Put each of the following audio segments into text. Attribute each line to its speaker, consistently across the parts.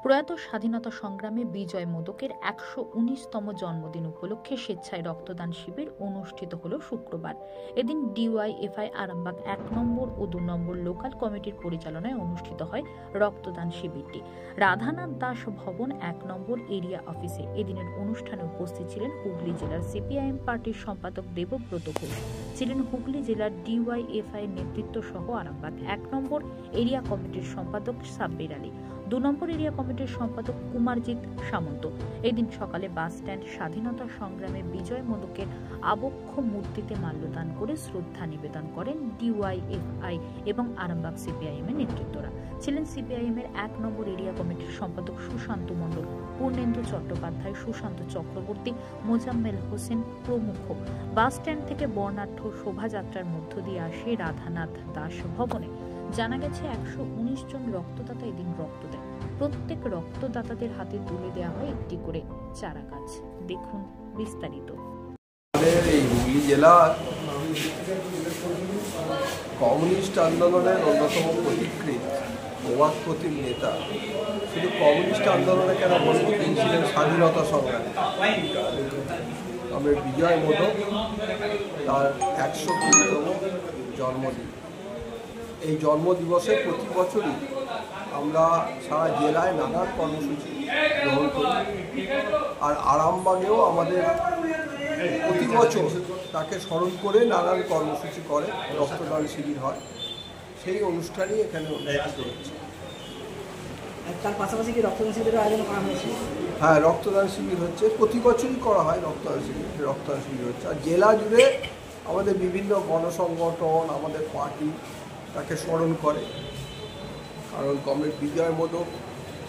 Speaker 1: প্রয়াত স্বাধীনতা সংগ্রামে বিজয় মোদকের ১১৯তম জন্মদিন উপলক্ষে স্বেচ্ছায় রক্তদান শিবির অনুষ্ঠিত হল শুক্রবার। এদিন ডিওয়াইএফআই আরামবাগ ১ নম্বর ও ২ নম্বর লোকাল কমিটির পরিচালনায় অনুষ্ঠিত হয় রক্তদান শিবিরটি রাধানাথ দাস ভবন ১ নম্বর এরিয়া অফিসে। এদিনের অনুষ্ঠানে উপস্থিত ছিলেন হুগলি জেলার সিপিআইএম পার্টির সম্পাদক দেবব্রত ঘোষ, ছিলেন হুগলি জেলার ডিওয়াইএফআই নেতৃত্ব সহ আরামবাগ ১ নম্বর এরিয়া কমিটির সম্পাদক সাব্বির আলী, ২ নম্বর এরিয়া কমিটির সম্পাদক কুমারজিৎ সামন্ত। এদিন সকালে বাস স্ট্যান্ড স্বাধীনতা সংগ্রামে বিজয় মোদকের আবক্ষ মূর্তিতে মাল্যদান করে শ্রদ্ধা নিবেদন করেন ডিওয়াইএফআই এবং আরামবাগ সিপিআইএম এর নেতৃত্বরা। ছিলেন সিপিআইএম এর ১ নম্বর এরিয়া কমিটির সম্পাদক সুশান্ত মণ্ডল, পূর্ণেন্দু চট্টোপাধ্যায়, সুশান্ত চক্রবর্তী, মোজাম্মেল হোসেন প্রমুখ। বাস স্ট্যান্ড থেকে বর্ণাঢ্য শোভাযাত্রার মধ্য দিয়ে আসে রাধানাথ দাস ভবনে। জানা গেছে ১১৯ জন রক্তদাতা এদিন রক্ত দেন। প্রত্যেক রক্তদাতাদের হাতে তুলে দেওয়া হয় একটি করে চারা গাছ। দেখুন বিস্তারিত।
Speaker 2: এই হুগলি জেলার কমিউনিস্ট আন্দোলনের অন্যতম পথিকৃৎ প্রবাদপ্রতিম নেতা, শুধু কমিউনিস্ট আন্দোলনে কেন বলবো, তিনি ছিলেন স্বাধীনতা সংগ্রামী। আমরা বিজয় মোদক তার ১২০তম জন্মদিন। এই জন্মদিবসে প্রতি বছরই আমরা সারা জেলায় নানান কর্মসূচি গ্রহণ করি, আর আরামবাগেও আমাদের প্রতি বছর তাকে স্মরণ করে নানান কর্মসূচি করে, রক্তদান শিবির হয়। সেই অনুষ্ঠানই এখানে অনুষ্ঠিত হচ্ছে।
Speaker 3: তার পাশাপাশি কি রক্তদান শিবিরের আয়োজন করা হয়েছে?
Speaker 2: হ্যাঁ, রক্তদান শিবির হচ্ছে, প্রতি বছরই করা হয় রক্তদান শিবির হচ্ছে। আর জেলা জুড়ে আমাদের বিভিন্ন গণসংগঠন, আমাদের পার্টি তাকে স্মরণ করে। কারণ কমরেড বিজয় মোদক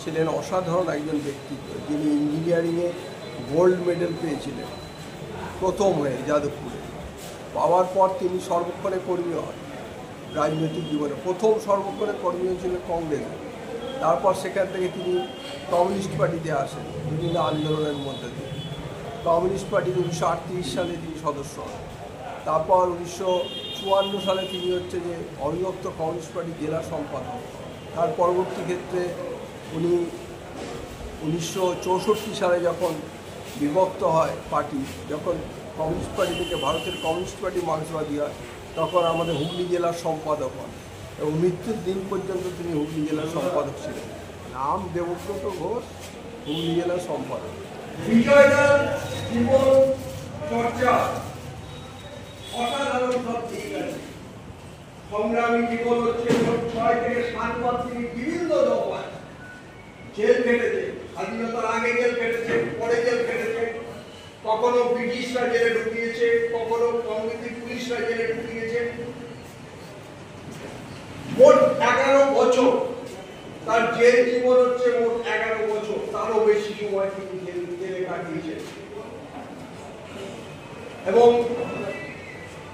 Speaker 2: ছিলেন অসাধারণ একজন ব্যক্তিত্ব, যিনি ইঞ্জিনিয়ারিংয়ে গোল্ড মেডেল পেয়েছিলেন প্রথম হয়ে যাদবপুরে। পাওয়ার পর তিনি সর্বক্ষণে কর্মী হন রাজনৈতিক জীবনে। প্রথম সর্বক্ষণে কর্মী হয়েছিলেন কংগ্রেসে, তারপর সেখান থেকে তিনি কমিউনিস্ট পার্টিতে আসেন বিভিন্ন আন্দোলনের মধ্যে দিয়ে। কমিউনিস্ট পার্টির ১৯৩৮ সালে তিনি সদস্য হন। তারপর ১৯৫৪ সালে তিনি হচ্ছে যে অবিভক্ত কমিউনিস্ট পার্টি জেলা সম্পাদক। তার পরবর্তী ক্ষেত্রে উনি ১৯৬৪ সালে যখন বিভক্ত হয় পার্টি, যখন কমিউনিস্ট পার্টি থেকে ভারতের কমিউনিস্ট পার্টি মার্ক্সবাদী হয়, তখন আমাদের হুগলি জেলার সম্পাদক হন এবং মৃত্যুর দিন পর্যন্ত তিনি হুগলি জেলার সম্পাদক ছিলেন। নাম দেবব্রত ঘোষ, হুগলি জেলার সম্পাদক।
Speaker 4: বিজয়দার জীবন চর্চা অসাধারণ সব ঠিক আছে। সংগ্রামী জীবন হচ্ছে ৬ থেকে ৭ বার তিনি বিভিন্ন দফায় জেল খেটেছে। স্বাধীনতার আগে জেল খেটেছে, পরে জেল খেটেছে। কখনো ব্রিটিশরা জেলে ঢুকিয়েছে, কখনো কংগ্রেসি পুলিশরা জেলে ঢুকিয়েছে। মোট ১১ বছর তার জেল জীবন হচ্ছে, মোট ১১ বছর, তারও বেশি সময় তিনি জেলে কাটিয়েছেন। এবং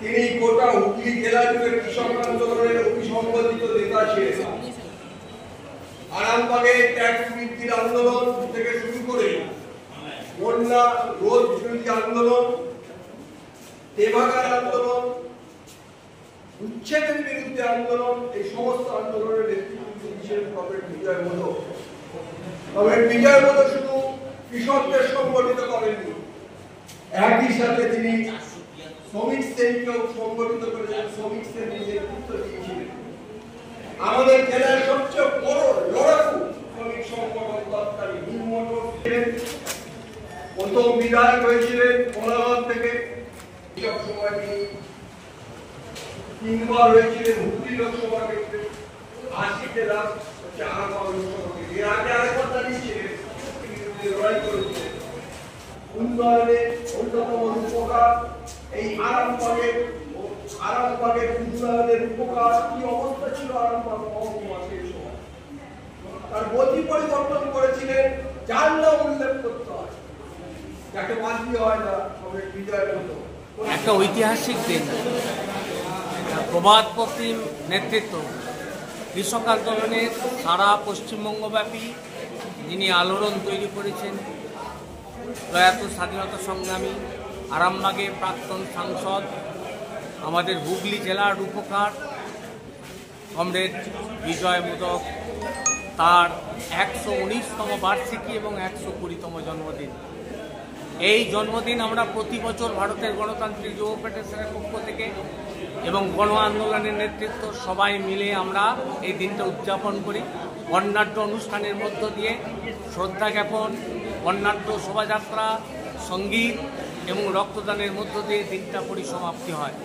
Speaker 4: তিনি গোটা হুগলি জেলা জুড়ে কৃষক আন্দোলনের অভিসংবাদিত নেতা ছিলেন। আরামবাগে ট্যাক্স বৃদ্ধির আন্দোলন থেকে শুরু করে বন্যা রোধ বিরোধী আন্দোলন, দেবাগার আন্দোলন, উচ্ছেদের বিরুদ্ধে আন্দোলন, এই সমস্ত আন্দোলনের নেতৃত্ব দিয়েছিলেন কমরেড বিজয় মোদক। কমরেড বিজয় মোদক শুধু কৃষকদের সংগঠিত করেননি, একই সাথে তিনি শ্রমিক শ্রেণীকেও সংগঠিত করেছেন, শ্রমিক শ্রেণীর নেতৃত্ব দিয়েছিলেন। আমাদের জেলার সবচেয়ে বড় লড়াকু শ্রমিক সংগঠন তৎকালীন হিন্দমোটর প্রথম বিধায়ক হয়েছিলেন কোলাঘাট থেকে। সব সময় তিনি ৩বার হয়েছিলেন হুগলি লোকসভা ক্ষেত্রে, ৮০ জেলা আরামবাগ লোকসভা ক্ষেত্রে। এর আগে আরেকবার দাঁড়িয়েছিলেন, তিনি লড়াই করেছিলেন। উন্নয়নের অন্যতম উপকার এই আরামবাগের উন্নয়নের উপকার। কি অবস্থা ছিল আরামবাগ মহকুমা সেই সময়, তার গতি পরিবর্তন করেছিলেন, যার নাম উল্লেখ করতে হয়, যাকে বাদ দিয়ে হয় না। কমরেড বিজয় মোদক
Speaker 5: একটা ঐতিহাসিক দিন, প্রবাদপ্রতিম নেতৃত্ব, কৃষক আন্দোলনের সারা পশ্চিমবঙ্গব্যাপী যিনি আলোড়ন তৈরি করেছেন, প্রয়াত স্বাধীনতা সংগ্রামী, আরামবাগের প্রাক্তন সাংসদ, আমাদের হুগলি জেলার রূপকার কমরেড বিজয় মোদক তার 119তম বার্ষিকী এবং 120তম জন্মদিন। এই জন্মদিন আমরা প্রতি বছর ভারতের গণতান্ত্রিক যুব ফেডারেশনের পক্ষ থেকে এবং গণ আন্দোলনের নেতৃত্ব সবাই মিলে আমরা এই দিনটা উদযাপন করি। বর্ণাঢ্য অনুষ্ঠানের মধ্য দিয়ে শ্রদ্ধা জ্ঞাপন, বর্ণাঢ্য শোভাযাত্রা, সঙ্গীত এবং রক্তদানের মধ্য দিয়ে দিনটা পরিসমাপ্তি হয়।